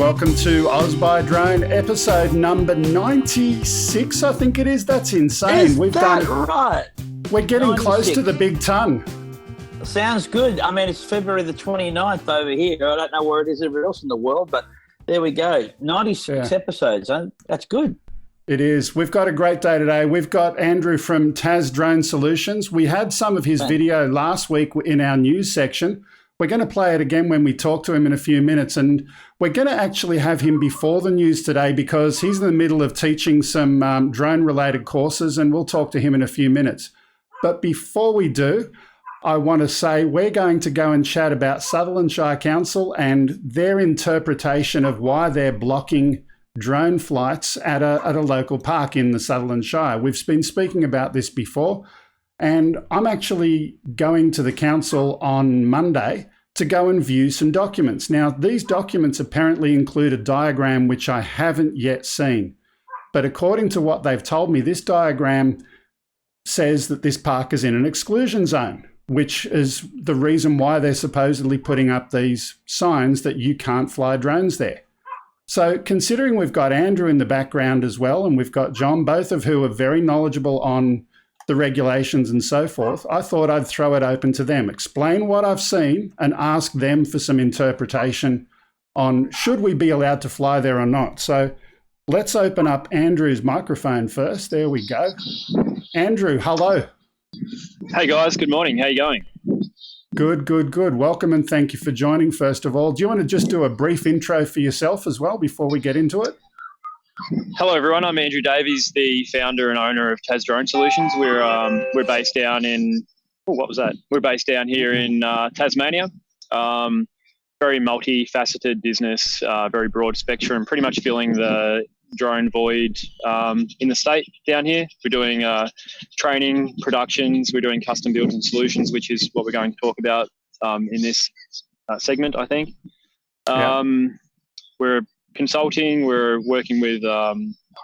Welcome to Oz by Drone, episode number 96, I think it is. That's insane. Right? We're getting 96. close to the big ton. Sounds good. I mean, it's February the 29th over here. I don't know where it is everywhere else in the world, but there we go. 96 episodes. Huh? That's good. It is. We've got a great day today. We've got Andrew from TazDroneSolutions. We had some of his video last week in our news section. We're going to play it again when we talk to him in a few minutes, and we're going to actually have him before the news today because he's in the middle of teaching some drone-related courses, and we'll talk to him in a few minutes. But before we do, I want to say we're going to go and chat about Sutherland Shire Council and their interpretation of why they're blocking drone flights at a local park in the Sutherland Shire. We've been speaking about this before, and I'm actually going to the council on Monday to go and view some documents. Now, these documents apparently include a diagram which I haven't yet seen. But according to what they've told me, this diagram says that this park is in an exclusion zone, which is the reason why they're supposedly putting up these signs that you can't fly drones there. So considering we've got Andrew in the background as well, and we've got John, both of who are very knowledgeable on the regulations and so forth, I thought I'd throw it open to them, explain what I've seen and ask them for some interpretation on should we be allowed to fly there or not. So let's open up Andrew's microphone first. There we go. Andrew, hello. Hey guys, good morning. How you going? Good. Welcome and thank you for joining first of all. Do you want to just do a brief intro for yourself as well before we get into it? Hello everyone, I'm Andrew Davies, the founder and owner of TazDroneSolutions. We're based down in, We're based down here in Tasmania. Very multifaceted business, very broad spectrum, pretty much filling the drone void in the state down here. We're doing training, productions, we're doing custom builds and solutions, which is what we're going to talk about in this segment, I think. We're consulting, we're working with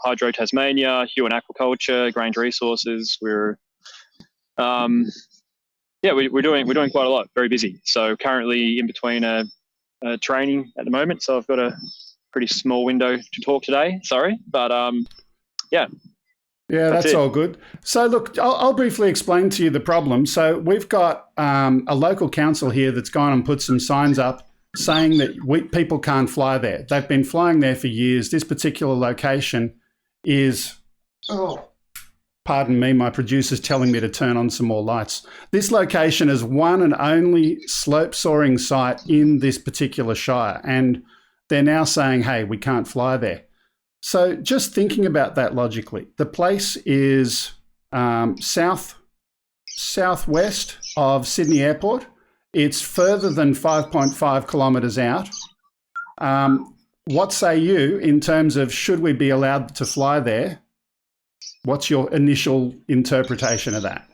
Hydro Tasmania, Huon Aquaculture, Grange Resources. We're doing quite a lot, very busy. So currently in between a training at the moment, so I've got a pretty small window to talk today, sorry, but that's all good. So look, I'll briefly explain to you the problem. So we've got a local council here that's gone and put some signs up saying that people can't fly there. They've been flying there for years. This particular location is, pardon me, my producer's telling me to turn on some more lights. This location is one and only slope soaring site in this particular shire, and they're now saying, hey, we can't fly there. So just thinking about that logically, the place is southwest of Sydney Airport. It's further than 5.5 kilometres out. What say you in terms of should we be allowed to fly there? What's your initial interpretation of that?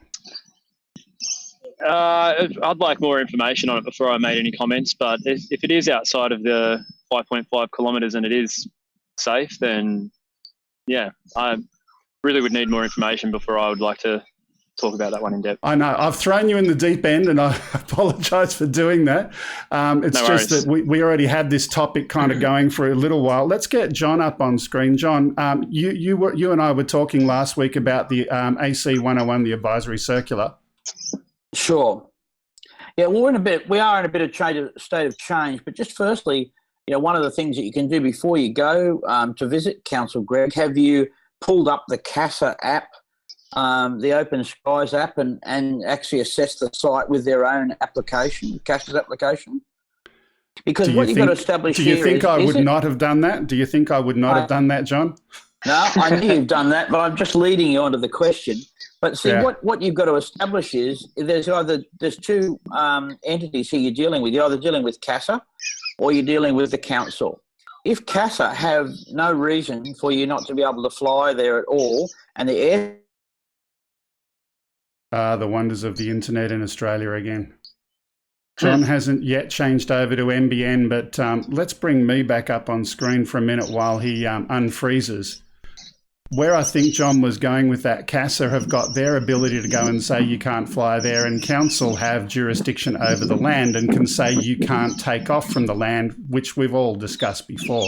I'd like more information on it before I made any comments, but if it is outside of the 5.5 kilometres and it is safe, then I really would need more information before I would like to talk about that one in depth. I know. I've thrown you in the deep end and I apologise for doing that. It's no just that we already had this topic kind of going for a little while. Let's get John up on screen. John, you and I were talking last week about the AC 101, the advisory circular. Sure. Yeah, we are in a bit of state of change, but just firstly, one of the things that you can do before you go to visit Council Greg, have you pulled up the CASA app, the Open Skies app, and actually assess the site with their own application, CASA's application? Because what you've got to establish here is... Do you think I would not have done that? Do you think I would not have done that, John? No, I knew you've done that, but I'm just leading you onto the question. But see, what you've got to establish is there's two entities here you're dealing with. You're either dealing with CASA or you're dealing with the council. If CASA have no reason for you not to be able to fly there at all, and the air... the wonders of the internet in Australia again. John hasn't yet changed over to NBN, but let's bring me back up on screen for a minute while he unfreezes. where I think John was going with that, CASA have got their ability to go and say you can't fly there, and council have jurisdiction over the land and can say you can't take off from the land, which we've all discussed before.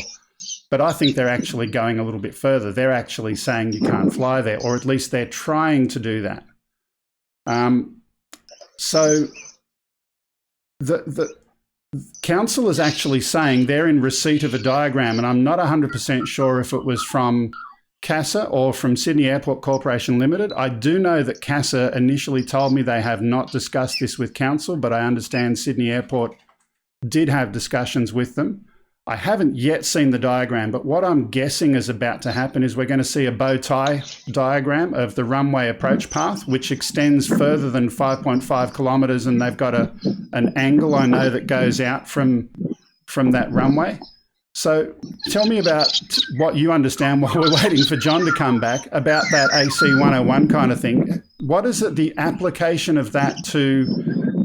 But I think they're actually going a little bit further. They're actually saying you can't fly there, or at least they're trying to do that. So the council is actually saying they're in receipt of a diagram, and I'm not 100% sure if it was from CASA or from Sydney Airport Corporation Limited. I do know that CASA initially told me they have not discussed this with council, but I understand Sydney Airport did have discussions with them. I haven't yet seen the diagram, but what I'm guessing is about to happen is we're going to see a bow tie diagram of the runway approach path, which extends further than 5.5 kilometres, and they've got an angle, I know, that goes out from that runway. So tell me about what you understand while we're waiting for John to come back about that AC 101 kind of thing. What is it, the application of that to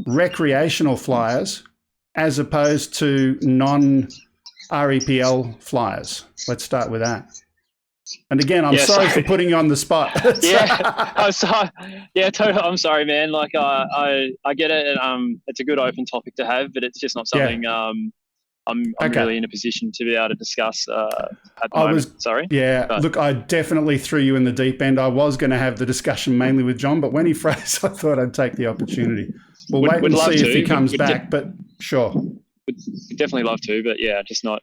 recreational flyers as opposed to non-REPL flyers? Let's start with that. And again, I'm sorry for putting you on the spot. I'm sorry. Yeah, totally. I'm sorry, man. Like I get it. And, it's a good open topic to have, but it's just not something I'm really in a position to be able to discuss at the moment. Sorry. Yeah. But look, I definitely threw you in the deep end. I was going to have the discussion mainly with John, but when he phrased, I thought I'd take the opportunity. We'll wait and see if he comes back, but sure. We'd definitely love to, but yeah, just not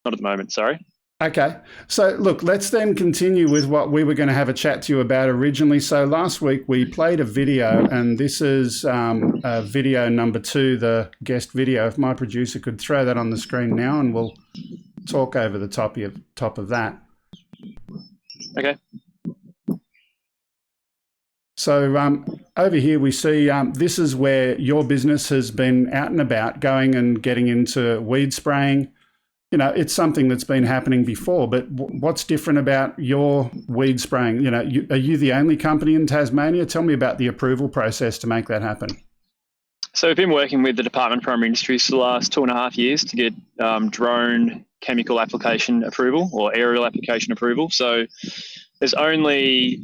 at the moment. Sorry. Okay. So look, let's then continue with what we were going to have a chat to you about originally. So last week we played a video, and this is video number 2, the guest video. If my producer could throw that on the screen now, and we'll talk over the top of that. Okay. So over here we see this is where your business has been out and about, going and getting into weed spraying. You know, it's something that's been happening before, but what's different about your weed spraying? You know, are you the only company in Tasmania? Tell me about the approval process to make that happen. So we've been working with the Department of Primary Industries for the last 2.5 years to get drone chemical application approval or aerial application approval. So there's the only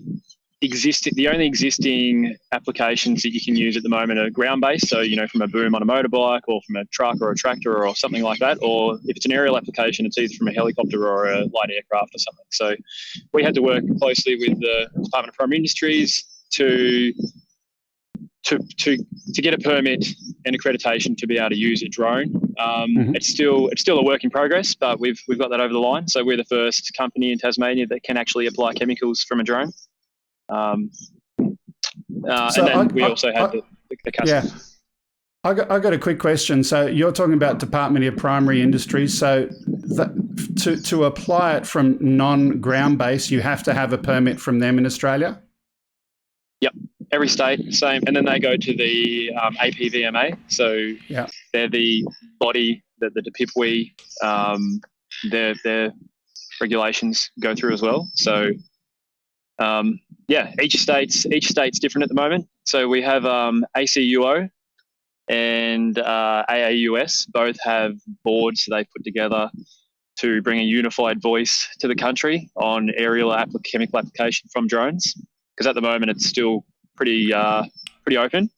existing applications that you can use at the moment are ground-based, so, you know, from a boom on a motorbike or from a truck or a tractor or something like that, or if it's an aerial application, it's either from a helicopter or a light aircraft or something. So we had to work closely with the Department of Primary Industries to get a permit and accreditation to be able to use a drone. It's still a work in progress, but we've got that over the line. So we're the first company in Tasmania that can actually apply chemicals from a drone. And then we also had the customer. Yeah. I got a quick question. So you're talking about Department of Primary Industries. So to apply it from non-ground base, you have to have a permit from them in Australia? Yep. Every state, same. And then they go to the APVMA. So they're the body that the DPIPWE, their regulations go through as well. So each state's different at the moment. So we have ACUO and AAUS both have boards they've put together to bring a unified voice to the country on aerial chemical application from drones. Because at the moment it's still pretty open.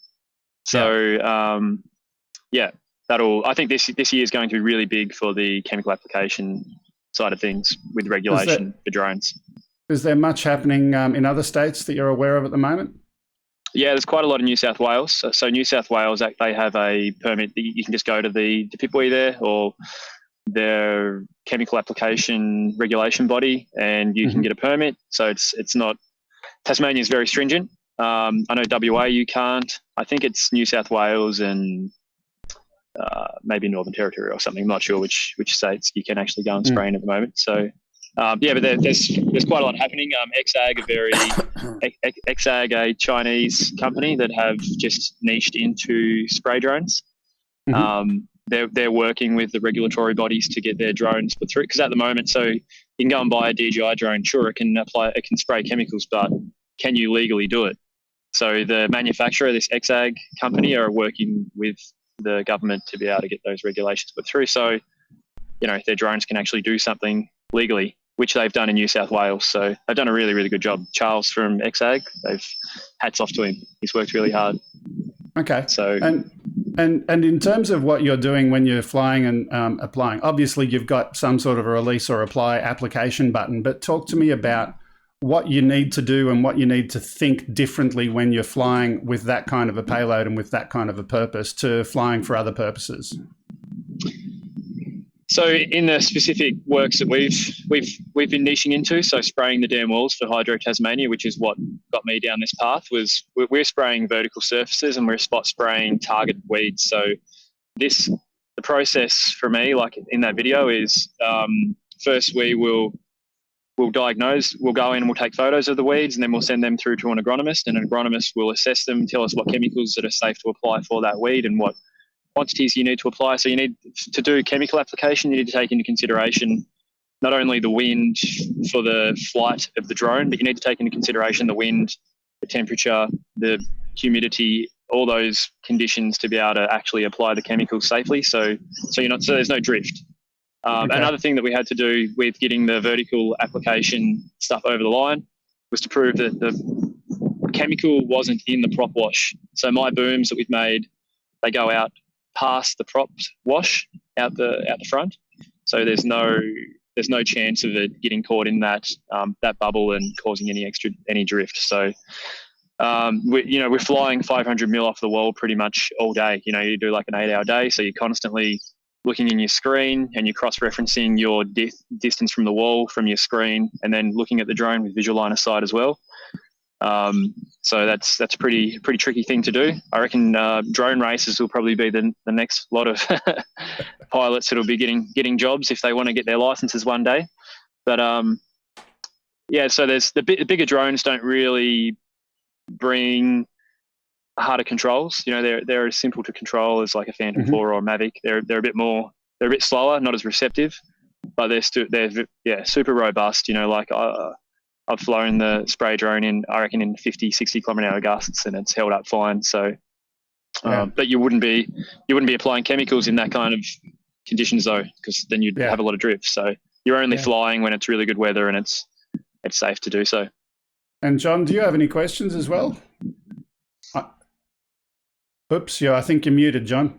So I think this year is going to be really big for the chemical application side of things with regulation for drones. Is there much happening in other states that you're aware of at the moment? Yeah, there's quite a lot in New South Wales. So New South Wales, they have a permit that you can just go to the DPIPWE there or their chemical application regulation body, and you can get a permit. So it's not. Tasmania is very stringent. I know WA you can't. I think it's New South Wales and maybe Northern Territory or something. I'm not sure which states you can actually go and spray in at the moment. So. But there's quite a lot happening. Exag, a Chinese company that have just niched into spray drones. They're working with the regulatory bodies to get their drones put through. Because at the moment, so you can go and buy a DJI drone. Sure, it can spray chemicals, but can you legally do it? So the manufacturer, this Exag company, are working with the government to be able to get those regulations put through. So, you know, their drones can actually do something legally. which they've done in New South Wales. So they've done a really, really good job. Charles from XAG, hats off to him. He's worked really hard. Okay. So and in terms of what you're doing when you're flying and applying, obviously you've got some sort of a release or apply application button, but talk to me about what you need to do and what you need to think differently when you're flying with that kind of a payload and with that kind of a purpose to flying for other purposes. So in the specific works that we've been niching into, so spraying the dam walls for Hydro Tasmania, which is what got me down this path, was we're spraying vertical surfaces and we're spot spraying target weeds. So the process for me, like in that video, is first we'll diagnose, we'll go in and we'll take photos of the weeds, and then we'll send them through to an agronomist, and an agronomist will assess them, tell us what chemicals that are safe to apply for that weed and what quantities you need to apply. So you need to do chemical application, you need to take into consideration not only the wind for the flight of the drone, but you need to take into consideration the wind, the temperature, the humidity, all those conditions to be able to actually apply the chemicals safely. So there's no drift. Okay. Another thing that we had to do with getting the vertical application stuff over the line was to prove that the chemical wasn't in the prop wash. So my booms that we've made, they go out past the prop wash out the front. So there's no chance of it getting caught in that bubble and causing any drift. So we're flying 500 mil off the wall pretty much all day. You do like an 8-hour day, so you're constantly looking in your screen and you're cross-referencing your distance from the wall from your screen, and then looking at the drone with visual line of sight as well. So that's a pretty tricky thing to do. I reckon drone races will probably be the next lot of pilots that'll be getting jobs if they want to get their licenses one day. But so there's the bigger drones don't really bring harder controls. They're as simple to control as like a Phantom 4 or a Mavic. They're a bit slower, not as receptive, but they're super robust. I've flown the spray drone in 50, 60 km/h gusts, and it's held up fine. So, but you wouldn't be applying chemicals in that kind of conditions though, because then you'd have a lot of drift. So you're only flying when it's really good weather and it's safe to do so. And John, do you have any questions as well? Oops, I think you're muted, John.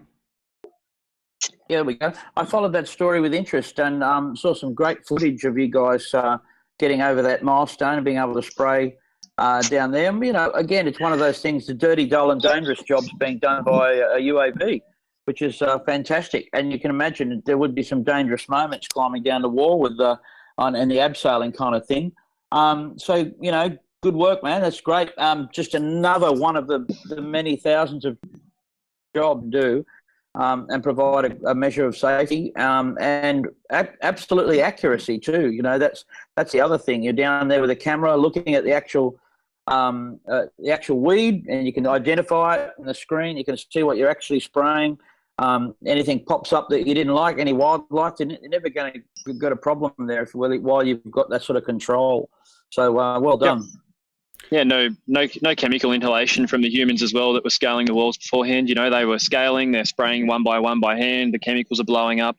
Yeah, there we go. I followed that story with interest and saw some great footage of you guys getting over that milestone and being able to spray down there. Again, it's one of those things, the dirty, dull and dangerous jobs being done by a UAV, which is fantastic. And you can imagine there would be some dangerous moments climbing down the wall with and the abseiling kind of thing. Good work, man. That's great. Just another one of the many thousands of jobs to do and provide a measure of safety and absolutely accuracy too. That's the other thing. You're down there with a camera looking at the actual weed, and you can identify it on the screen. You can see what you're actually spraying. Anything pops up that you didn't like, any wildlife, you're never going to get a problem there while you've got that sort of control. So well done. Yep. Yeah, no chemical inhalation from the humans as well that were scaling the walls beforehand. They were scaling, they're spraying one by one by hand. The chemicals are blowing up.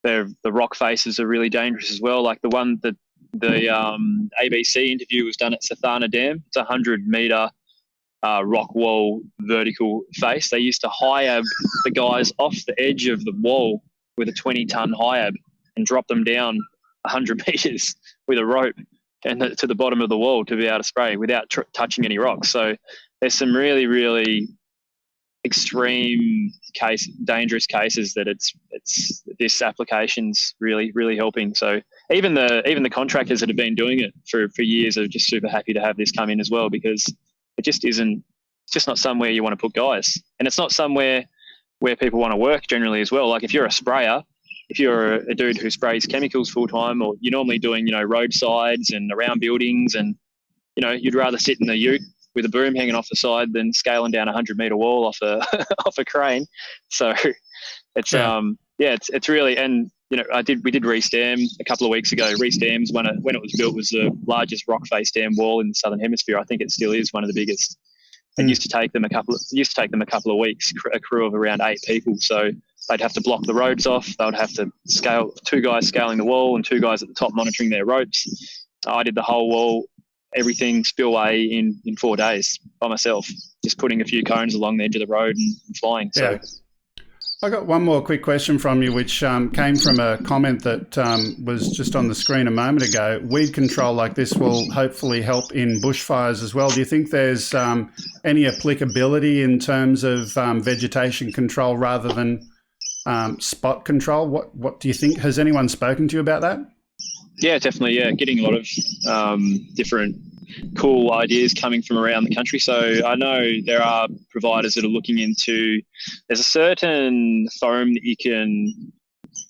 The rock faces are really dangerous as well. Like the one that the ABC interview was done at Sathana Dam. It's a 100-meter rock wall vertical face. They used to high-ab the guys off the edge of the wall with a 20-ton high-ab and drop them down 100 meters with a rope and to the bottom of the wall to be able to spray without touching any rocks. So there's some really, really extreme dangerous cases that it's this application's really, really helping. So even the contractors that have been doing it for years are just super happy to have this come in as well, because it's just not somewhere you want to put guys, and it's not somewhere where people want to work generally as well. Like if you're a sprayer, if you're a dude who sprays chemicals full time, or you're normally doing, roadsides and around buildings, and, you'd rather sit in the ute with a boom hanging off the side than scaling down a 100-meter wall off a off a crane. So it's it's really, and we did Reese Dam a couple of weeks ago. Reese Dam's when it was built was the largest rock face dam wall in the Southern Hemisphere. I think it still is one of the biggest. It used to take them a couple of weeks, a crew of around 8 people. So they'd have to block the roads off. They would have to scale, 2 guys scaling the wall and 2 guys at the top monitoring their ropes. I did the whole wall, everything spillway in 4 days by myself, just putting a few cones along the edge of the road and flying. So. Yeah. I got one more quick question from you, which came from a comment that was just on the screen a moment ago. Weed control like this will hopefully help in bushfires as well. Do you think there's any applicability in terms of vegetation control rather than spot control? What do you think? Has anyone spoken to you about that? Yeah, definitely. Yeah, getting a lot of different cool ideas coming from around the country. So I know there are providers that are looking into, there's a certain foam that you can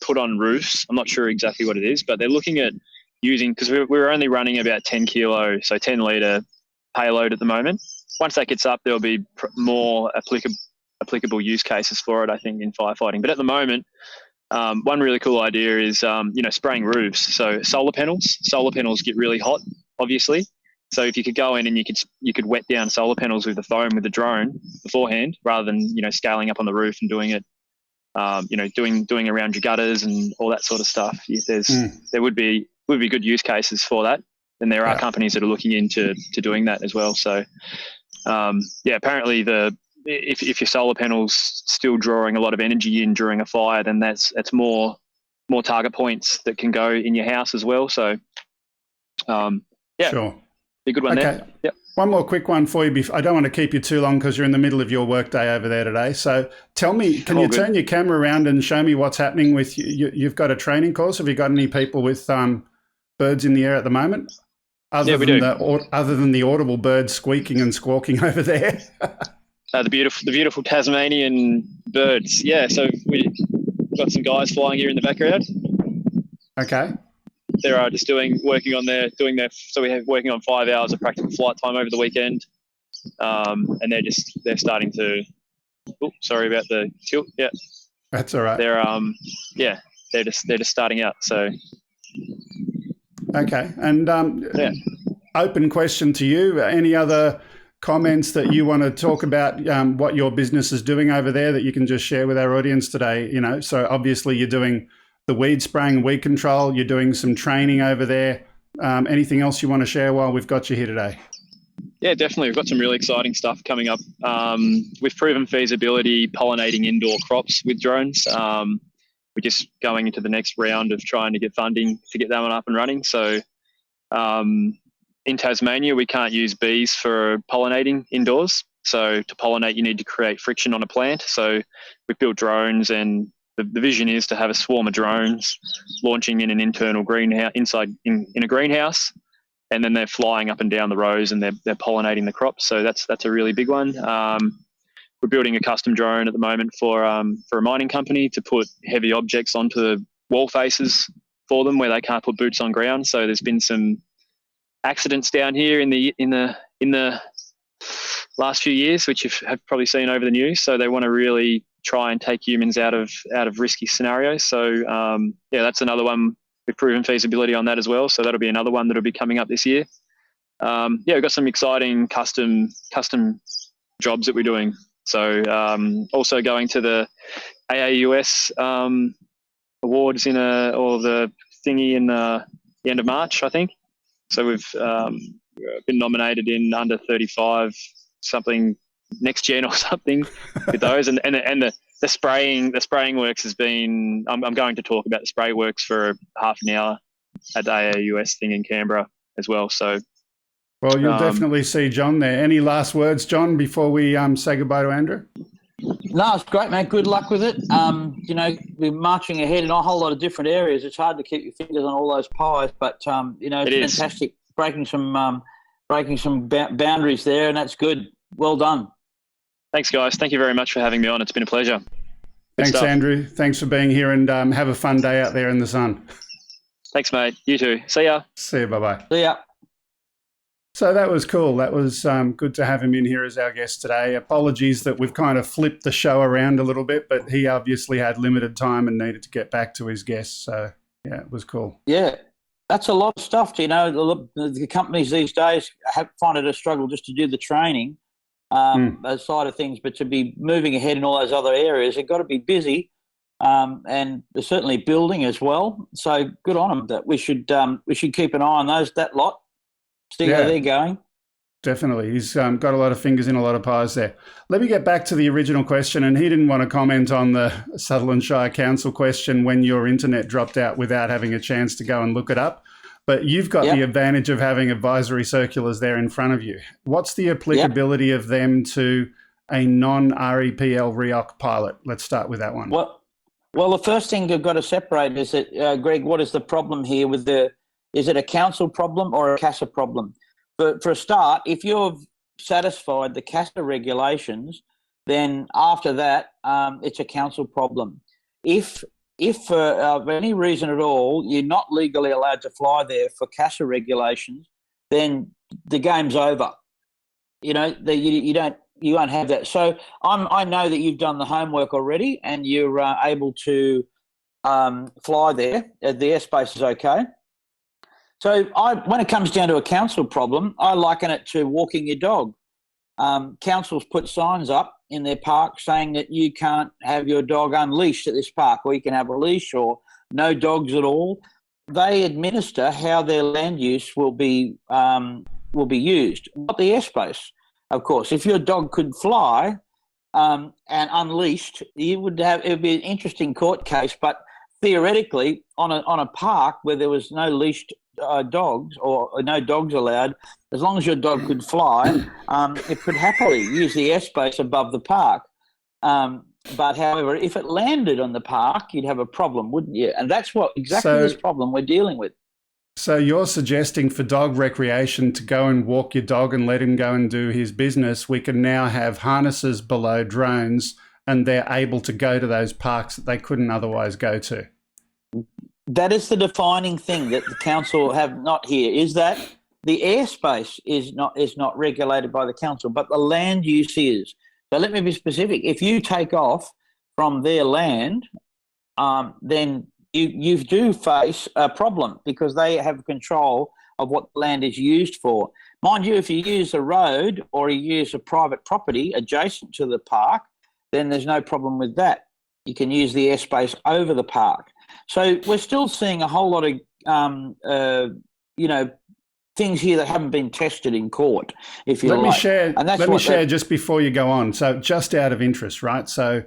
put on roofs. I'm not sure exactly what it is, but they're looking at using, because we're only running about 10 kilo, so 10 litre payload at the moment. Once that gets up, there'll be more applicable use cases for it, I think, in firefighting. But at the moment, one really cool idea is, spraying roofs. So solar panels get really hot, obviously. So if you could go in and you could wet down solar panels with the foam with the drone beforehand, rather than scaling up on the roof and doing it, doing around your gutters and all that sort of stuff. There would be good use cases for that, and there are companies that are looking into doing that as well. So apparently if your solar panels still drawing a lot of energy in during a fire, then that's more target points that can go in your house as well. So sure. A good one there. Yep. One more quick one for you. I don't want to keep you too long because you're in the middle of your workday over there today. So tell me, can you turn your camera around and show me what's happening with you? You've got a training course. Have you got any people with birds in the air at the moment? Other than the audible birds squeaking and squawking over there? The beautiful Tasmanian birds. Yeah, so we've got some guys flying here in the background. Okay. They're just working on so we have working on 5 hours of practical flight time over the weekend. And they're starting to, sorry about the tilt. Yeah. That's all right. They're just starting out. So. Okay. And open question to you. Any other comments that you want to talk about what your business is doing over there that you can just share with our audience today? So obviously you're doing the weed spraying, weed control, you're doing some training over there. Anything else you want to share while we've got you here today? Yeah, definitely. We've got some really exciting stuff coming up. We've proven feasibility pollinating indoor crops with drones. We're just going into the next round of trying to get funding to get that one up and running. So in Tasmania, we can't use bees for pollinating indoors. So to pollinate, you need to create friction on a plant. So we've built drones, and the vision is to have a swarm of drones launching in an internal greenhouse, inside in a greenhouse, and then they're flying up and down the rows and they're pollinating the crops. So that's a really big one. We're building a custom drone at the moment for a mining company to put heavy objects onto wall faces for them where they can't put boots on ground. So there's been some accidents down here in the last few years, which you have probably seen over the news. So they want to really try and take humans out of risky scenarios. So that's another one. We've proven feasibility on that as well. So that'll be another one that'll be coming up this year. We've got some exciting custom jobs that we're doing. So also going to the AAUS awards or the thingy in the end of March, I think. So we've been nominated in under 35 something next gen or something with those, and the spraying works has been. I'm going to talk about the spray works for half an hour at the AAUS thing in Canberra as well. So, well, you'll definitely see John there. Any last words, John, before we say goodbye to Andrew? No, it's great, mate. Good luck with it. We're marching ahead in a whole lot of different areas. It's hard to keep your fingers on all those pies, but it's fantastic. Breaking some boundaries there, and that's good. Well done. Thanks, guys. Thank you very much for having me on. It's been a pleasure. Thanks, Andrew. Thanks for being here, and have a fun day out there in the sun. Thanks, mate. You too. See ya. See you. Bye-bye. See ya. So that was cool. That was good to have him in here as our guest today. Apologies that we've kind of flipped the show around a little bit, but he obviously had limited time and needed to get back to his guests. So, yeah, it was cool. Yeah, that's a lot of stuff. The companies these days find it a struggle just to do the training side of things, but to be moving ahead in all those other areas, they've got to be busy. and certainly building as well. So good on them. That we should keep an eye on that lot. See how they're going. Definitely. He's got a lot of fingers in a lot of pies there. Let me get back to the original question, and he didn't want to comment on the Sutherland Shire Council question when your internet dropped out without having a chance to go and look it up. But you've got the advantage of having advisory circulars there in front of you. What's the applicability of them to a non-REPL REOC pilot? Let's start with that one. Well, the first thing you've got to separate is that, Greg, what is the problem here with is it a council problem or a CASA problem? For a start, if you've satisfied the CASA regulations, then after that, it's a council problem. If for any reason at all you're not legally allowed to fly there for CASA regulations, then the game's over. You know, you won't have that. So I know that you've done the homework already, and you're able to fly there. The airspace is okay. So when it comes down to a council problem, I liken it to walking your dog. Councils put signs up in their park saying that you can't have your dog unleashed at this park, or you can have a leash, or no dogs at all. They administer how their land use will be used, not the airspace. Of course, if your dog could fly and unleashed, it would be an interesting court case. But theoretically, on a park where there was no leashed dogs or no dogs allowed, as long as your dog could fly, it could happily use the airspace above the park. But however, if it landed on the park, you'd have a problem, wouldn't you? And that's exactly this problem we're dealing with. So you're suggesting for dog recreation to go and walk your dog and let him go and do his business, we can now have harnesses below drones, and they're able to go to those parks that they couldn't otherwise go to. That is the defining thing that the council have not here, is that the airspace is not regulated by the council, but the land use is. So let me be specific. If you take off from their land, then you do face a problem, because they have control of what the land is used for. Mind you, if you use a road or you use a private property adjacent to the park, then there's no problem with that. You can use the airspace over the park. So we're still seeing a whole lot of, things here that haven't been tested in court, if you like. Let me share just before you go on. So just out of interest, right? So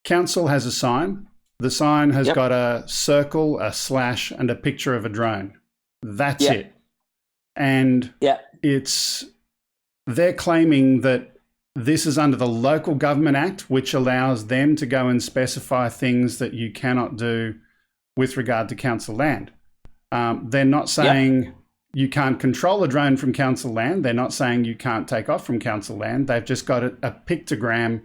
council has a sign. The sign has got a circle, a slash, and a picture of a drone. That's it. And they're claiming that this is under the Local Government Act, which allows them to go and specify things that you cannot do with regard to council land. They're not saying you can't control a drone from council land. They're not saying you can't take off from council land. They've just got a pictogram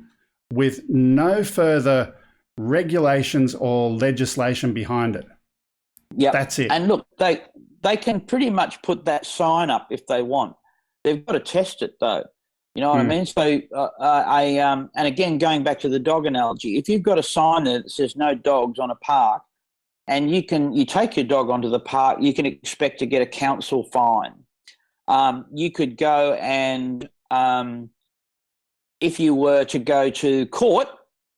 with no further regulations or legislation behind it. Yeah, that's it. And look, they can pretty much put that sign up if they want. They've got to test it though. You know what I mean? So and again, going back to the dog analogy, if you've got a sign there that says no dogs on a park, and you take your dog onto the park, you can expect to get a council fine. You could go and if you were to go to court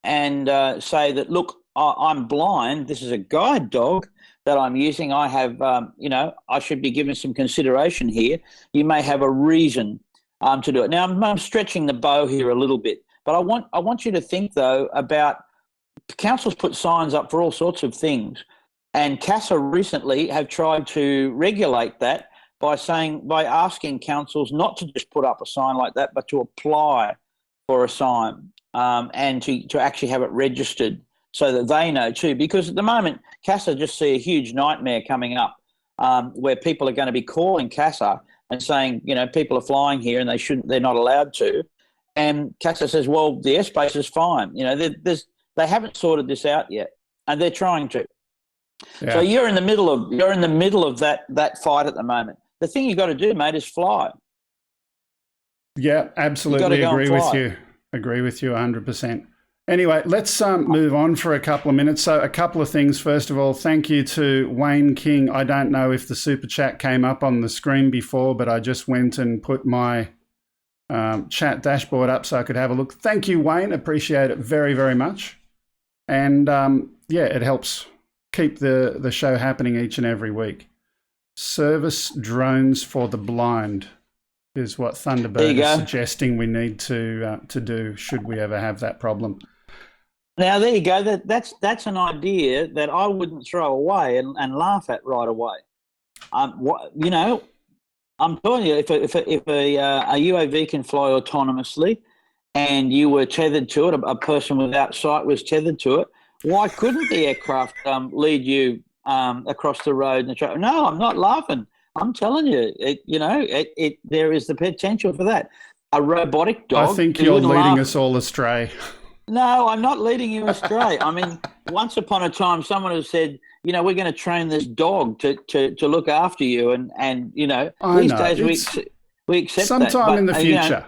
and say that, look, I'm blind, this is a guide dog that I'm using, I have, I should be given some consideration here. You may have a reason to do it. Now, I'm stretching the bow here a little bit, but I want you to think, though, about councils put signs up for all sorts of things, and CASA recently have tried to regulate that by asking councils not to just put up a sign like that, but to apply for a sign and to actually have it registered so that they know too. Because at the moment, CASA just see a huge nightmare coming up where people are going to be calling CASA and saying, people are flying here and they're not allowed to. And CASA says, well, the airspace is fine. They haven't sorted this out yet, and they're trying to. Yeah. So you're in the middle of that fight at the moment. The thing you've got to do, mate, is fly. Yeah, absolutely agree with you. Agree with you 100%. Anyway, let's move on for a couple of minutes. So a couple of things. First of all, thank you to Wayne King. I don't know if the super chat came up on the screen before, but I just went and put my chat dashboard up so I could have a look. Thank you, Wayne. Appreciate it very, very much. And yeah, it helps keep the show happening each and every week. Service drones for the blind is what Thunderbird is suggesting we need to do should we ever have that problem. Now there you go. That's an idea that I wouldn't throw away and laugh at right away. You know, I'm telling you, if a UAV can fly autonomously, and you were tethered to it, a person without sight was tethered to it, why couldn't the aircraft lead you across the road? No, I'm not laughing. I'm telling you, there is the potential for that. A robotic dog. I think you're leading us all astray. No, I'm not leading you astray. I mean, once upon a time, someone has said, we're going to train this dog to look after you, and these days we accept that. Sometime in the future.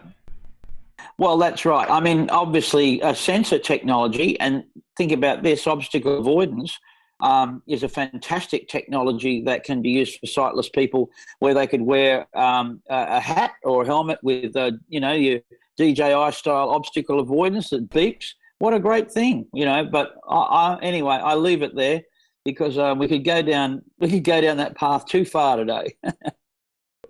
Well, that's right. I mean, obviously, sensor technology, and think about this, obstacle avoidance is a fantastic technology that can be used for sightless people, where they could wear a hat or a helmet with, your DJI style obstacle avoidance that beeps. What a great thing, But anyway, I leave it there because we could go down that path too far today.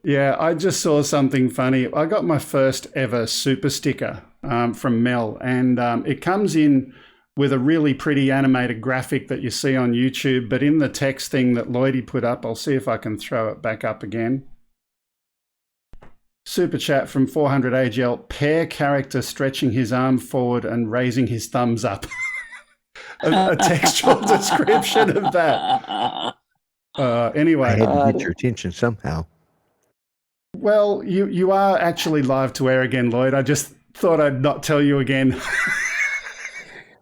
Yeah, I just saw something funny. I got my first ever super sticker from Mel, and it comes in with a really pretty animated graphic that you see on YouTube, but in the text thing that Lloydie put up, I'll see if I can throw it back up again. Super chat from 400 AGL, pair character stretching his arm forward and raising his thumbs up. a textual description of that. Anyway. I had to get your attention somehow. Well, you are actually live to air again, Lloyd. I just thought I'd not tell you again.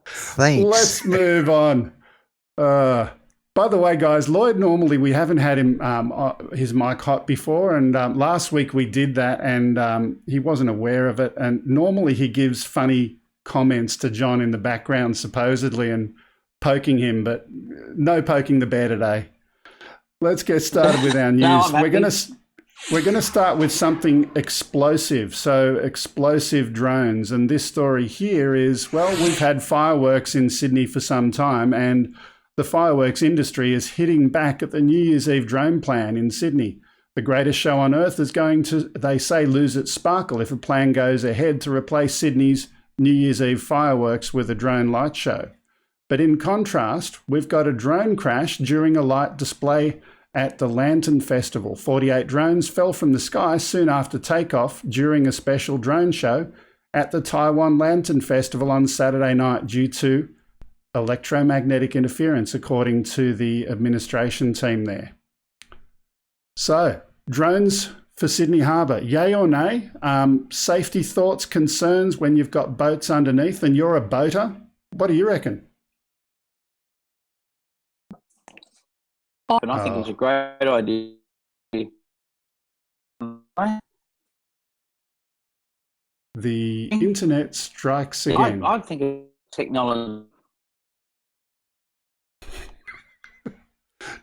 Thanks. Let's move on. By the way, guys, Lloyd, normally we haven't had him his mic hot before, and last week we did that, and he wasn't aware of it. And normally he gives funny comments to John in the background, supposedly, and poking him, but no poking the bear today. Let's get started with our news. We're going to start with something explosive. So explosive drones. And this story here is, well, we've had fireworks in Sydney for some time, and the fireworks industry is hitting back at the New Year's Eve drone plan in Sydney. The greatest show on earth is going to, they say, lose its sparkle if a plan goes ahead to replace Sydney's New Year's Eve fireworks with a drone light show. But in contrast, we've got a drone crash during a light display at the Lantern Festival. 48 drones fell from the sky soon after takeoff during a special drone show at the Taiwan Lantern Festival on Saturday night due to electromagnetic interference, according to the administration team there. So, drones for Sydney Harbour, yay or nay? Safety thoughts, concerns when you've got boats underneath and you're a boater? What do you reckon? And I think it's a great idea. The internet strikes again. I think it's technology.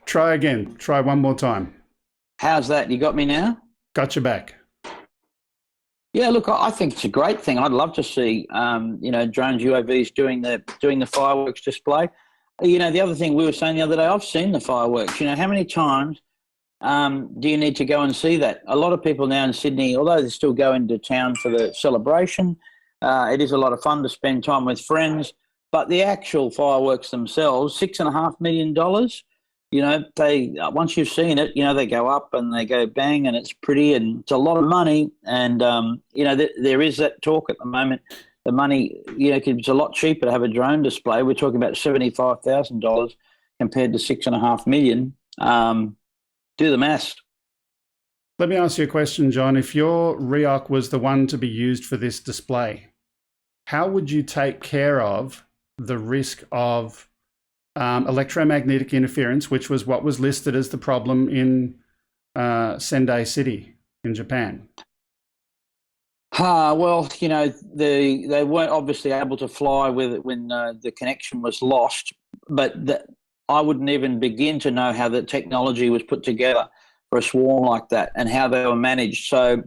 Try again. Try one more time. How's that? You got me now? Got you back. Yeah, look, I think it's a great thing. I'd love to see, drones, UAVs doing the fireworks display. The other thing we were saying the other day, I've seen the fireworks. How many times do you need to go and see that? A lot of people now in Sydney, although they still go into town for the celebration, it is a lot of fun to spend time with friends. But the actual fireworks themselves, $6.5 million, they once you've seen it, they go up and they go bang, and it's pretty, and it's a lot of money. And, there is that talk at the moment. The money, it's a lot cheaper to have a drone display. We're talking about $75,000 compared to $6.5 million. Do the maths. Let me ask you a question, John. If your REOC was the one to be used for this display, how would you take care of the risk of electromagnetic interference, which was what was listed as the problem in Sendai City in Japan? Well, they weren't obviously able to fly with it when the connection was lost, but I wouldn't even begin to know how the technology was put together for a swarm like that and how they were managed. So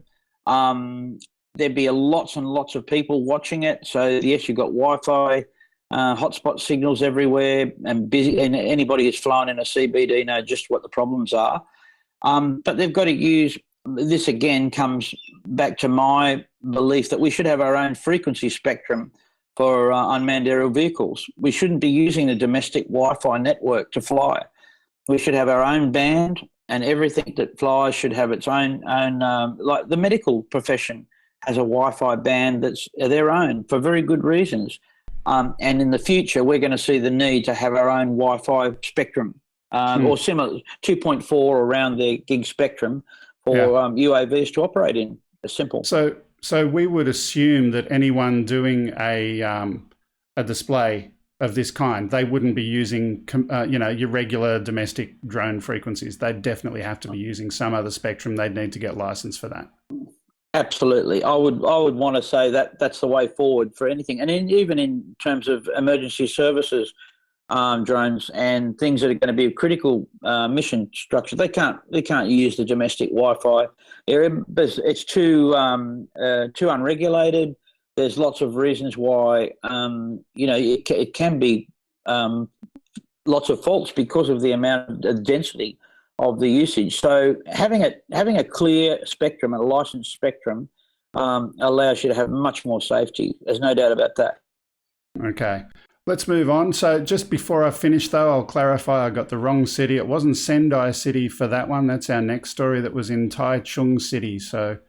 there'd be lots and lots of people watching it. So yes, you've got Wi-Fi hotspot signals everywhere, and busy. And anybody who's flown in a CBD know just what the problems are. But they've got to use this. Again, comes back to my belief that we should have our own frequency spectrum for unmanned aerial vehicles. We shouldn't be using the domestic Wi-Fi network to fly. We should have our own band, and everything that flies should have its own like the medical profession has a Wi-Fi band that's their own for very good reasons. And in the future, we're going to see the need to have our own Wi-Fi spectrum or similar 2.4 around the gig spectrum for UAVs to operate in. It's simple. So we would assume that anyone doing a display of this kind, they wouldn't be using your regular domestic drone frequencies. They'd definitely have to be using some other spectrum. They'd need to get licensed for that. Absolutely. I would want to say that that's the way forward for anything. And even in terms of emergency services drones and things that are going to be of critical mission structure, they can't use the domestic Wi-Fi area, but it's too unregulated. There's lots of reasons why it can be lots of faults because of the amount of density of the usage. So having a clear spectrum, a licensed spectrum, allows you to have much more safety. There's no doubt about that. Okay, let's move on. So just before I finish, though, I'll clarify I got the wrong city. It wasn't Sendai City for that one. That's our next story that was in Taichung City. So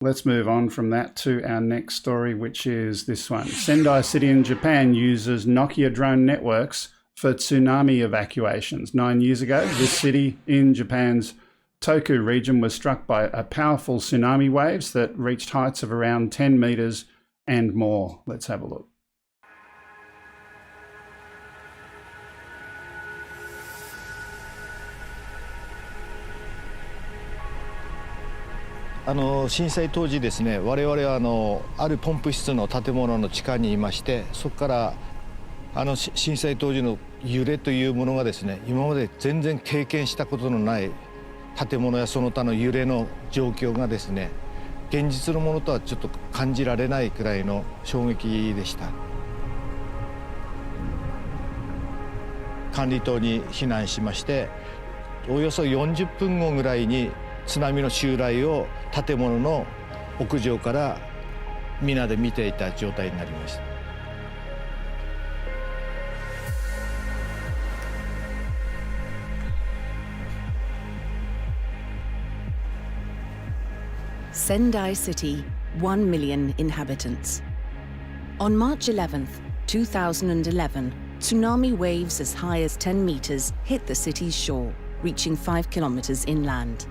let's move on from that to our next story, which is this one. Sendai City in Japan uses Nokia drone networks for tsunami evacuations. 9 years ago, this city in Japan's Toku region was struck by a powerful tsunami waves that reached heights of around 10 meters and more. Let's have a look. 震災当時ですね、我々はあるポンプ室の建物の地下にいまして、そこから震災当時の揺れというものがですね、今まで全然経験したことのない建物やその他の揺れの状況がですね、現実のものとはちょっと感じられないくらいの衝撃でした。管理棟に避難しまして、およそ40分後ぐらいに津波の襲来を建物の屋上から皆で見ていた状態になりました。Sendai City, 1 million inhabitants. On March 11th, 2011, tsunami waves as high as 10 meters hit the city's shore, reaching 5 kilometers inland.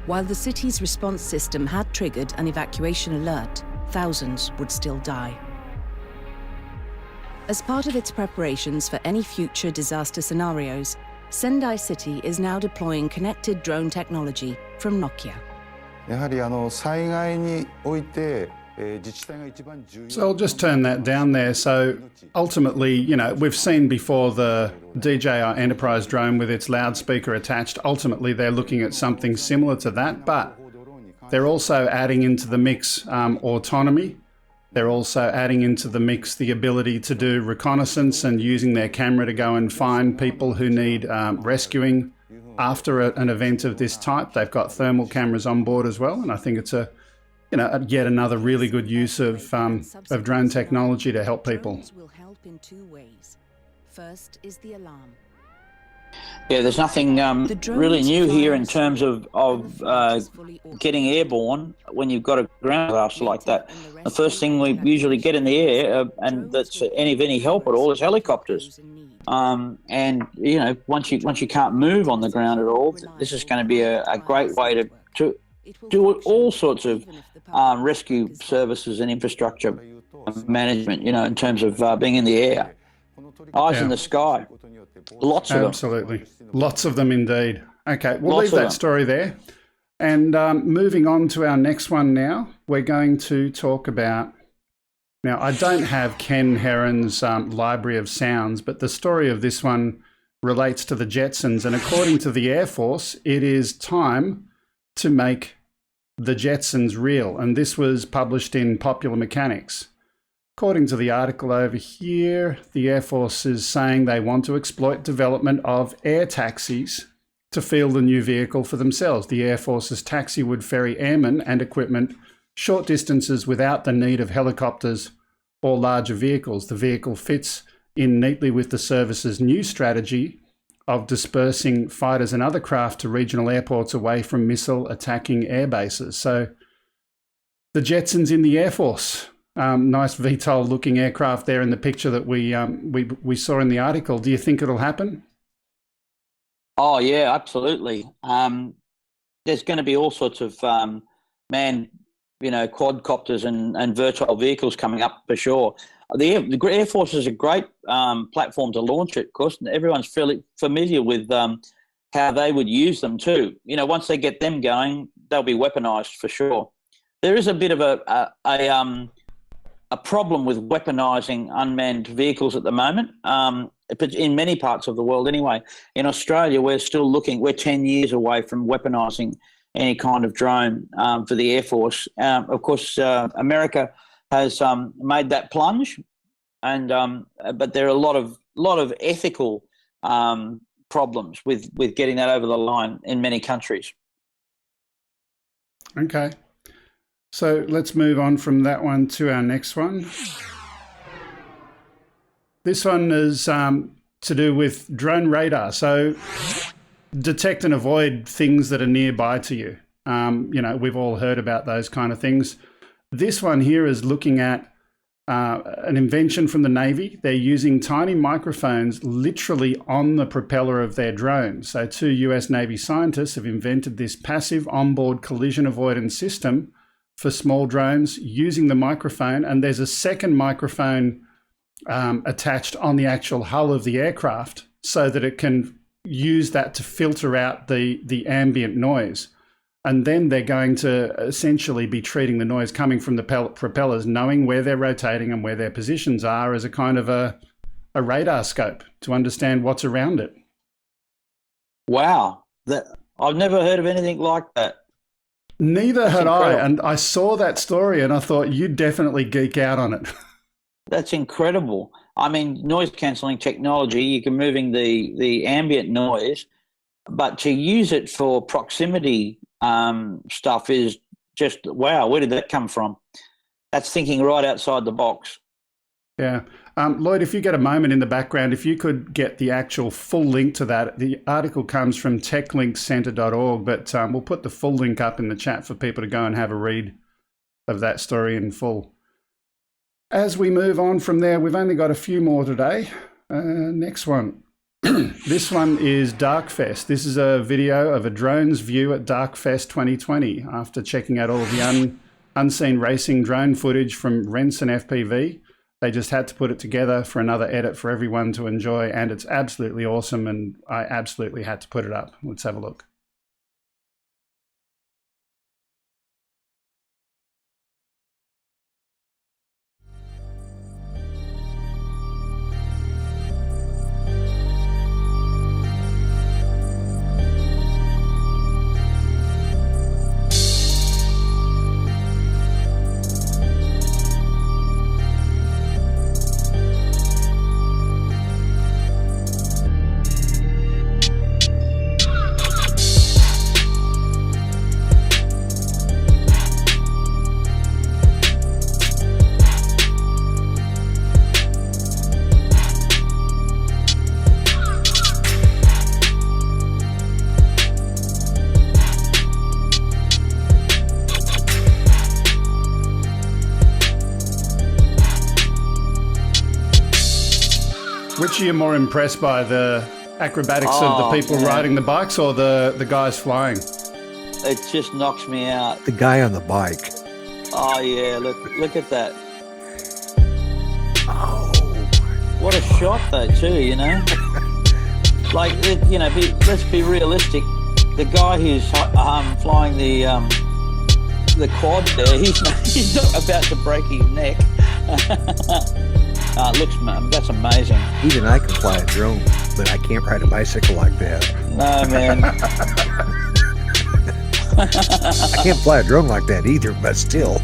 While the city's response system had triggered an evacuation alert, thousands would still die. As part of its preparations for any future disaster scenarios, Sendai City is now deploying connected drone technology from Nokia. やはり災害において So I'll just turn that down there. So ultimately, we've seen before the DJI Enterprise drone with its loudspeaker attached. Ultimately, they're looking at something similar to that, but they're also adding into the mix autonomy. They're also adding into the mix the ability to do reconnaissance and using their camera to go and find people who need rescuing after an event of this type. They've got thermal cameras on board as well, and I think it's yet another really good use of drone technology to help people. Will help in two ways. First is the alarm. Yeah, there's nothing really new here in terms of getting airborne when you've got a ground disaster like that. The first thing we usually get in the air, and that's any help at all, is helicopters. And once you can't move on the ground at all, this is going to be a great way to do all sorts of rescue services and infrastructure management, in terms of being in the air. Eyes in the sky. Lots of them. Absolutely. Lots of them indeed. Okay, we'll leave that story there. And moving on to our next one now, we're going to talk about... Now, I don't have Ken Heron's library of sounds, but the story of this one relates to the Jetsons. And according to the Air Force, it is time to make the Jetsons real. And this was published in Popular Mechanics. According to the article over here, the Air Force is saying they want to exploit development of air taxis to field a new vehicle for themselves. The Air Force's taxi would ferry airmen and equipment short distances without the need of helicopters or larger vehicles. The vehicle fits in neatly with the service's new strategy of dispersing fighters and other craft to regional airports away from missile attacking air bases. So the Jetsons in the Air Force. Nice VTOL looking aircraft there in the picture that we saw in the article. Do you think it'll happen? Oh yeah, absolutely. There's going to be all sorts of manned, quadcopters and virtual vehicles coming up for sure. The Air Force is a great platform to launch it, of course. Everyone's fairly familiar with how they would use them too. Once they get them going, they'll be weaponized for sure. There is a bit of a problem with weaponizing unmanned vehicles at the moment, but in many parts of the world anyway. In Australia, we're 10 years away from weaponizing any kind of drone for the Air Force. Of course, America has made that plunge, but there are a lot of ethical problems with getting that over the line in many countries. Okay. So let's move on from that one to our next one. This one is to do with drone radar. So detect and avoid things that are nearby to you. We've all heard about those kind of things. This one here is looking at an invention from the Navy. They're using tiny microphones literally on the propeller of their drone. So 2 US Navy scientists have invented this passive onboard collision avoidance system for small drones using the microphone, and there's a second microphone attached on the actual hull of the aircraft so that it can use that to filter out the ambient noise. And then they're going to essentially be treating the noise coming from the propellers, knowing where they're rotating and where their positions are, as a kind of a radar scope to understand what's around it. Wow. I've never heard of anything like that. Neither had I, and I saw that story and I thought you'd definitely geek out on it. That's incredible. I mean, noise cancelling technology, you can moving the ambient noise, but to use it for proximity stuff is just, wow, where did that come from? That's thinking right outside the box. Yeah. Lloyd, if you get a moment in the background, if you could get the actual full link to that. The article comes from techlinkcenter.org, but we'll put the full link up in the chat for people to go and have a read of that story in full. As we move on from there, we've only got a few more today. Next one. This one is Darkfest. This is a video of a drone's view at Darkfest 2020 after checking out all of the unseen racing drone footage from Rents and FPV. They just had to put it together for another edit for everyone to enjoy, and it's absolutely awesome, and I absolutely had to put it up. Let's have a look. Which are you more impressed by, the acrobatics of the people riding the bikes or the guys flying? It just knocks me out. The guy on the bike. Oh yeah, look at that. Oh. What a shot though too, Like, let's be realistic. The guy who's flying the quad there, he's not about to break his neck. That's amazing. Even I can fly a drone, but I can't ride a bicycle like that. No, man. I can't fly a drone like that either, but still.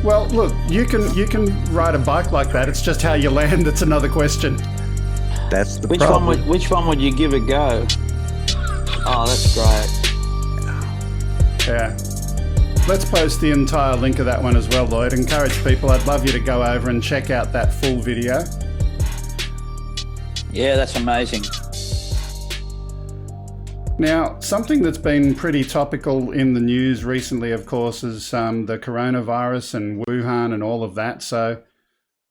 Well, look, you can ride a bike like that. It's just how you land that's another question. That's the Which problem. which one would you give a go? Oh, that's great. Yeah. Let's post the entire link of that one as well, Lloyd. Encourage people. I'd love you to go over and check out that full video. Yeah, that's amazing. Now, something that's been pretty topical in the news recently, of course, is the coronavirus and Wuhan and all of that. So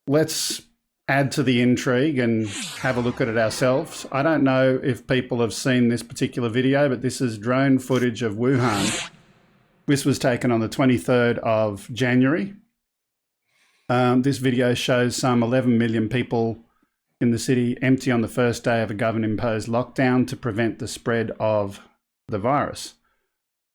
let's add to the intrigue and have a look at it ourselves. I don't know if people have seen this particular video, but this is drone footage of Wuhan. This was taken on the 23rd of January. This video shows some 11 million people in the city empty on the first day of a government-imposed lockdown to prevent the spread of the virus.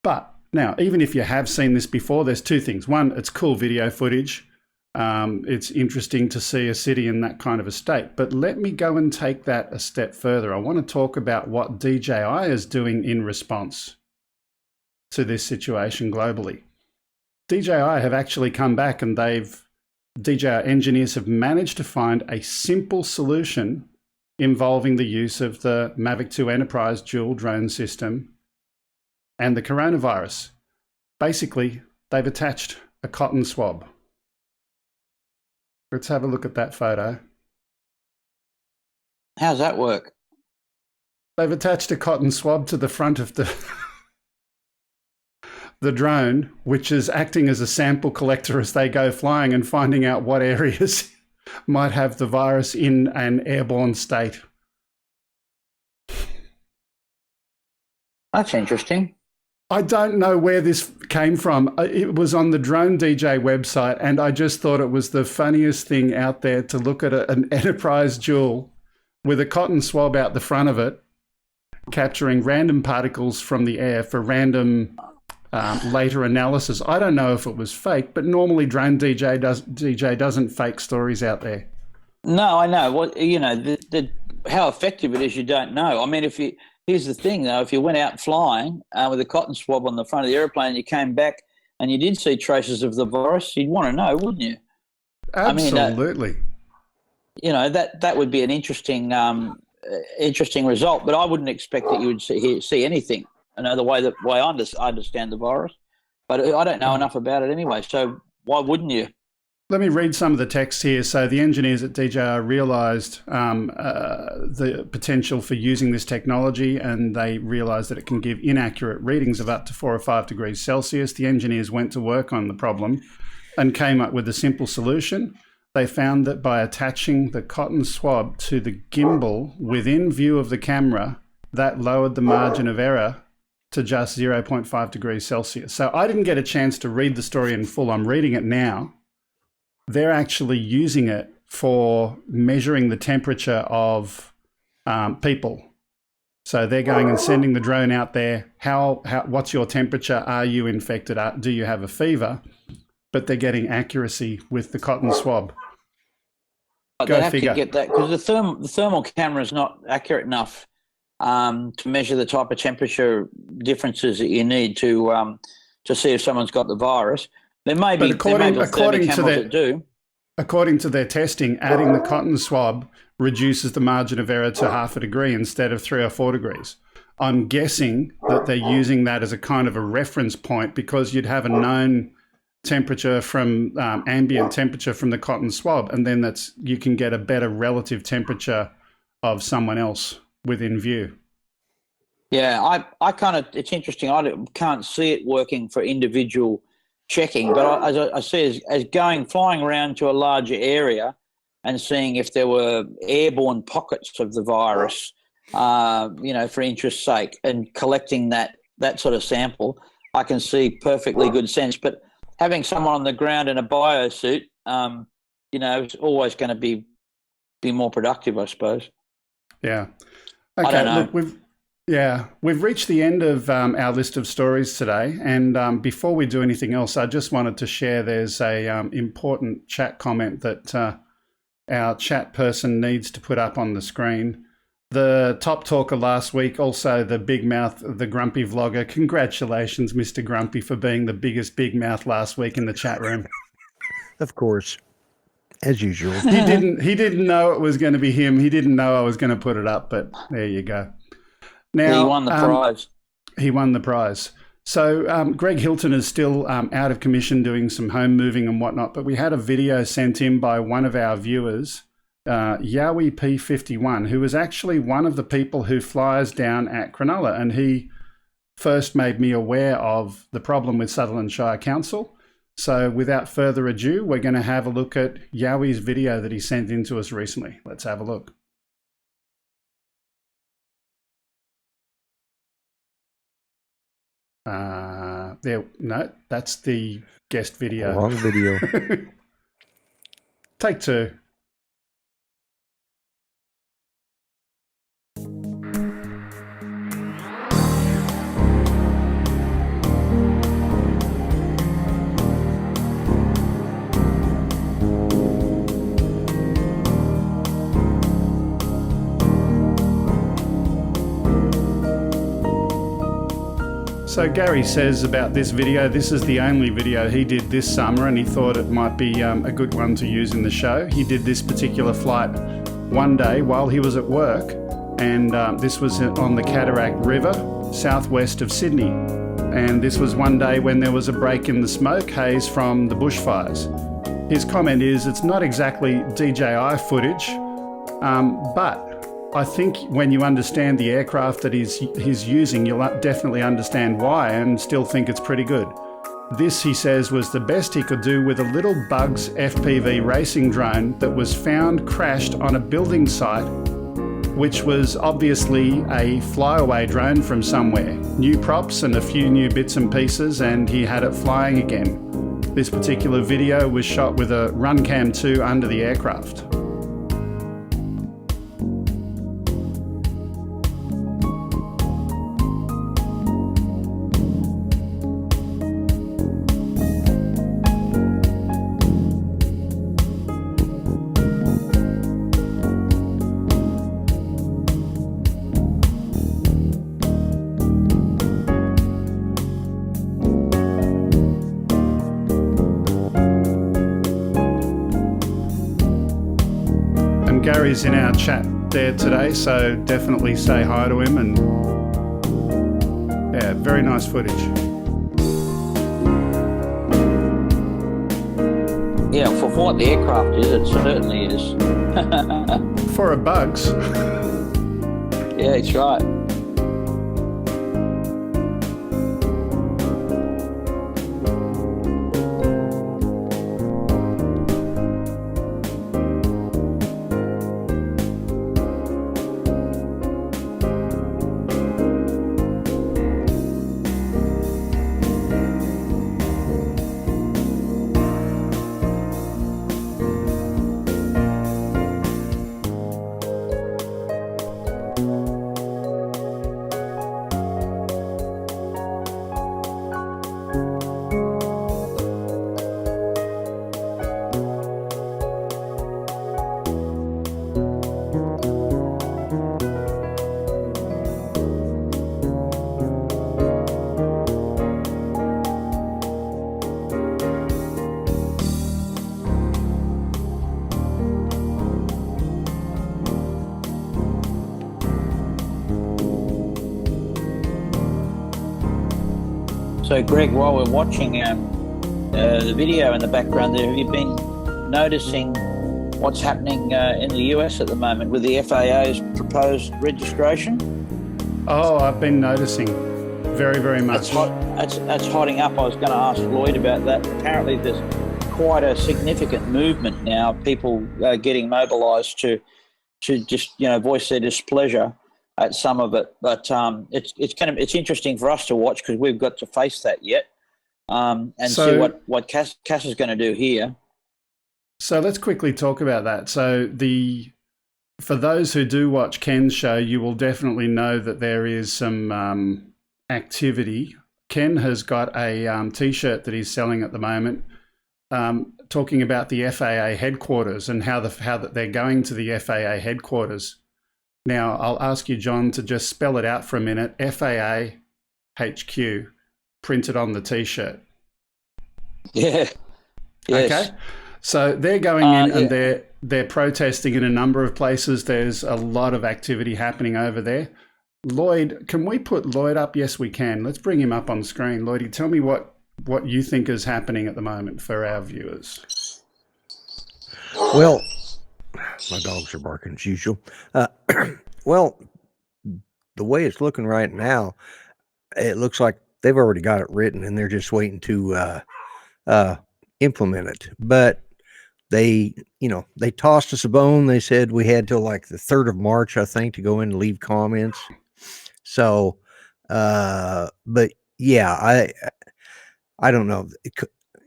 But now, even if you have seen this before, there's two things. One, it's cool video footage. It's interesting to see a city in that kind of a state. But let me go and take that a step further. I want to talk about what DJI is doing in response to this situation globally. DJI have actually come back and DJI engineers have managed to find a simple solution involving the use of the Mavic 2 Enterprise dual drone system and the coronavirus. Basically, they've attached a cotton swab. Let's have a look at that photo. How's that work? They've attached a cotton swab to the front of the drone, which is acting as a sample collector as they go flying and finding out what areas might have the virus in an airborne state. That's interesting. I don't know where this came from. It was on the Drone DJ website, and I just thought it was the funniest thing out there to look at an Enterprise Dual with a cotton swab out the front of it, capturing random particles from the air for random later analysis. I don't know if it was fake, but normally Drone DJ doesn't fake stories out there. No, I know. Well, you know, how effective it is, you don't know. I mean, here's the thing, though. If you went out flying with a cotton swab on the front of the airplane and you came back and you did see traces of the virus, you'd want to know, wouldn't you? Absolutely. I mean, you know, that would be an interesting result, but I wouldn't expect that you would see anything. I know the way I understand the virus, but I don't know enough about it anyway. So why wouldn't you? Let me read some of the text here. So the engineers at DJI realised the potential for using this technology, and they realised that it can give inaccurate readings of up to 4 or 5 degrees Celsius. The engineers went to work on the problem and came up with a simple solution. They found that by attaching the cotton swab to the gimbal within view of the camera, that lowered the margin of error to just 0.5 degrees Celsius. So I didn't get a chance to read the story in full. I'm reading it now. They're actually using it for measuring the temperature of people. So they're going and sending the drone out there. What's your temperature? Are you infected? Do you have a fever? But they're getting accuracy with the cotton swab. They have to get that because the thermal camera is not accurate enough to measure the type of temperature differences that you need to see if someone's got the virus. There may be according to their testing, adding the cotton swab reduces the margin of error to 0.5 degree instead of 3 or 4 degrees. I'm guessing that they're using that as a kind of a reference point because you'd have a known temperature from ambient temperature from the cotton swab, and then you can get a better relative temperature of someone else within view. Yeah, it's interesting. I can't see it working for individual checking, but I see as flying around to a larger area and seeing if there were airborne pockets of the virus, for interest's sake, and collecting that sort of sample, I can see perfectly good sense. But having someone on the ground in a biosuit, is always going to be more productive, I suppose. Yeah. Okay. I don't know. Look, we've reached the end of our list of stories today, and before we do anything else, I just wanted to share there's a important chat comment that our chat person needs to put up on the screen. the top talker last week, also the big mouth, the grumpy vlogger. Congratulations, Mr. Grumpy, for being the biggest big mouth last week in the chat room. Of course, as usual. He didn't know it was going to be him. He didn't know I was going to put it up, but there you go. Now he won the prize. He won the prize. So Greg Hilton is still out of commission doing some home moving and whatnot, but we had a video sent in by one of our viewers, Yowie P51, who was actually one of the people who flies down at Cronulla, and he first made me aware of the problem with Sutherland Shire Council. So without further ado, we're going to have a look at Yowie's video that he sent in to us recently. Let's have a look. No, that's the guest video. Wrong video. Take two. So Gary says about this video, this is the only video he did this summer, and he thought it might be a good one to use in the show. He did this particular flight one day while he was at work, and this was on the Cataract River, southwest of Sydney. And this was one day when there was a break in the smoke haze from the bushfires. His comment is, it's not exactly DJI footage, but I think when you understand the aircraft that he's using, you'll definitely understand why and still think it's pretty good. This, he says, was the best he could do with a little Bugs FPV racing drone that was found crashed on a building site, which was obviously a flyaway drone from somewhere. New props and a few new bits and pieces, and he had it flying again. This particular video was shot with a Runcam 2 under the aircraft. Gary's in our chat there today, so definitely say hi to him. And yeah, very nice footage. Yeah, for what the aircraft is, it certainly is. For a Bugs. Yeah, that's right. So, Greg, while we're watching the video in the background there, have you been noticing what's happening in the US at the moment with the FAA's proposed registration? Oh, I've been noticing very, very much. That's hotting up. I was going to ask Lloyd about that. Apparently there's quite a significant movement now, people getting mobilised to just, voice their displeasure at some of it, but it's interesting for us to watch because we've got to face that yet, and see what Cass is going to do here. So let's quickly talk about that. So for those who do watch Ken's show, you will definitely know that there is some activity. Ken has got a T-shirt that he's selling at the moment, talking about the FAA headquarters and how that they're going to the FAA headquarters. Now, I'll ask you, John, to just spell it out for a minute. FAA HQ, printed on the T-shirt. Yeah. Yes. Okay. So they're going in and they're protesting in a number of places. There's a lot of activity happening over there. Lloyd, can we put Lloyd up? Yes, we can. Let's bring him up on screen. Lloydie, tell me what you think is happening at the moment for our viewers. Well, my dogs are barking as usual. Well, the way it's looking right now, it looks like they've already got it written and they're just waiting to implement it. But they tossed us a bone. They said we had till like the 3rd of March, I think, to go in and leave comments. So, but yeah, I don't know.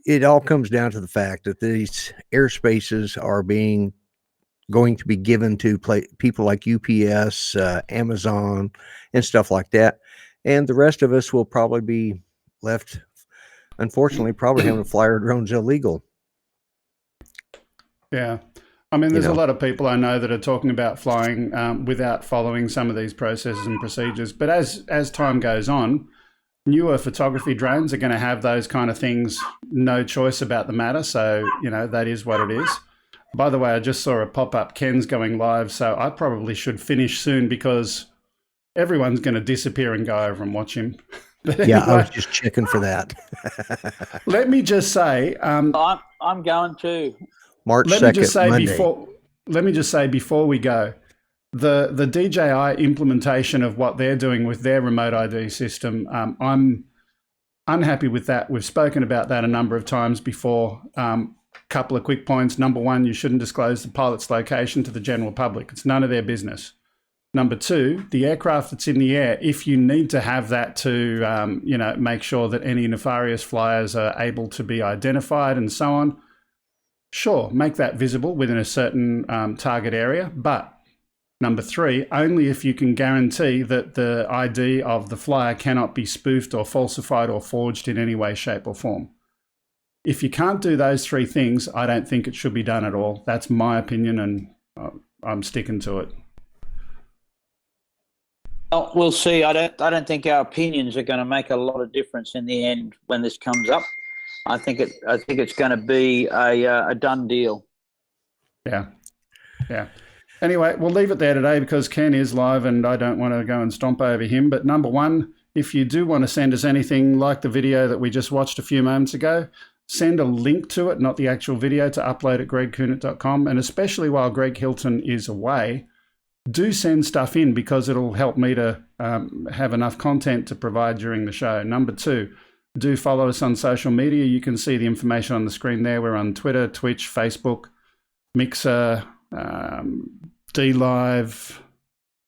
It all comes down to the fact that these airspaces are going to be given to people like UPS, Amazon, and stuff like that. And the rest of us will probably be left, unfortunately, probably having to fly our drones illegal. Yeah. I mean, there's a lot of people I know that are talking about flying without following some of these processes and procedures. But as time goes on, newer photography drones are going to have those kind of things, no choice about the matter. So, that is what it is. By the way, I just saw a pop-up. Ken's going live, so I probably should finish soon because everyone's going to disappear and go over and watch him. But anyway, I was just checking for that. Let me just say... I'm going too. March 2nd, Monday. Let me just say before we go, the DJI implementation of what they're doing with their remote ID system, I'm unhappy with that. We've spoken about that a number of times before. Couple of quick points. Number one, you shouldn't disclose the pilot's location to the general public. It's none of their business. Number two, the aircraft that's in the air, if you need to have that to, make sure that any nefarious flyers are able to be identified and so on, sure, make that visible within a certain target area. But number three, only if you can guarantee that the ID of the flyer cannot be spoofed or falsified or forged in any way, shape or form. If you can't do those three things, I don't think it should be done at all. That's my opinion, and I'm sticking to it. Well, we'll see. I don't think our opinions are going to make a lot of difference in the end when this comes up. I think it's going to be a done deal. Yeah. Anyway, we'll leave it there today because Ken is live and I don't want to go and stomp over him. But number one, if you do want to send us anything like the video that we just watched a few moments ago, send a link to it, not the actual video, to upload at gregkuhnert.com. And especially while Greg Hilton is away, do send stuff in because it'll help me to have enough content to provide during the show. Number two, do follow us on social media. You can see the information on the screen there. We're on Twitter, Twitch, Facebook, Mixer, DLive,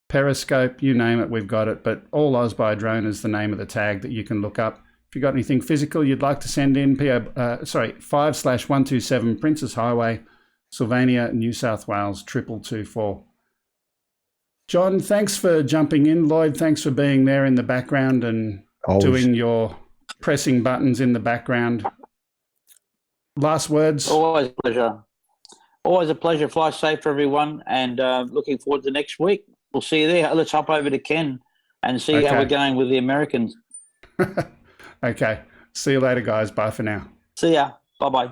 Periscope, you name it, we've got it. But All Oz by Drone is the name of the tag that you can look up. If you've got anything physical you'd like to send in, 5/127 Princes Highway, Sylvania, New South Wales, 2224. John, thanks for jumping in. Lloyd, thanks for being there in the background and doing your pressing buttons in the background. Last words? Always a pleasure. Always a pleasure. Fly safe for everyone, and looking forward to next week. We'll see you there. Let's hop over to Ken and see how we're going with the Americans. Okay. See you later, guys. Bye for now. See ya. Bye-bye.